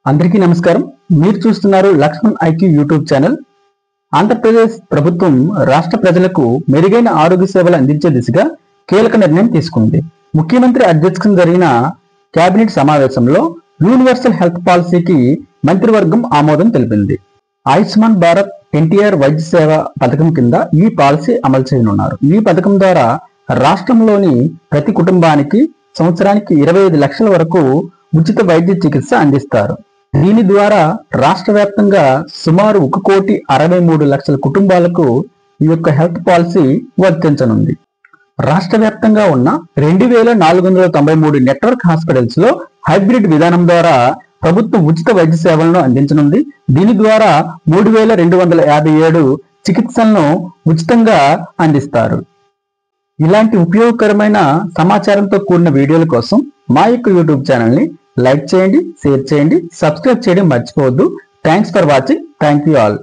అందరికీ నమస్కారం. మీరు చూస్తున్నారు Lakshman IQ YouTube channel. Andhra Pradesh ప్రభుత్వం రాష్ట్ర ప్రజలకు మెరుగైన ఆరోగ్య సేవలు అందించే దిశగా కీలక నిర్ణయం తీసుకుంది. ముఖ్యమంత్రి అధ్యక్షతన జరిగిన కేబినెట్ సమావేశంలో యూనివర్సల్ హెల్త్ పాలసీకి మంత్రివర్గం ఆమోదం తెలిపింది. ఆయుష్మాన్ భారత్ ఎన్టీఆర్ వైద్య సేవ పథకం కింద ఈ పాలసీ అమలు చేయనున్నారు. ఈ పథకం ద్వారా రాష్ట్రంలోని ప్రతి కుటుంబానికి సంవత్సరానికి 25 లక్షల వరకు ఉచిత వైద్య చికిత్స అందిస్తారు. దీని ద్వారా రాష్ట్ర వ్యాప్తంగా సుమారు 1,63,00,000 కుటుంబాలకు ఈ యొక్క హెల్త్ పాలసీ వర్తించనుంది. రాష్ట్ర వ్యాప్తంగా ఉన్న 2,493 నెట్వర్క్ హాస్పిటల్స్ లో హైబ్రిడ్ విధానం ద్వారా ప్రభుత్వం ఉచిత వైద్య సేవలను అందించనుంది. దీని ద్వారా 3,257 చికిత్సలను ఉచితంగా అందిస్తారు. ఇలాంటి ఉపయోగకరమైన సమాచారంతో కూడిన వీడియోల కోసం మా యొక్క యూట్యూబ్ ఛానల్ ని లైక్ చేయండి, షేర్ చేయండి, సబ్స్క్రైబ్ చేయడం మర్చిపోవద్దు. Thanks for watching. Thank you all.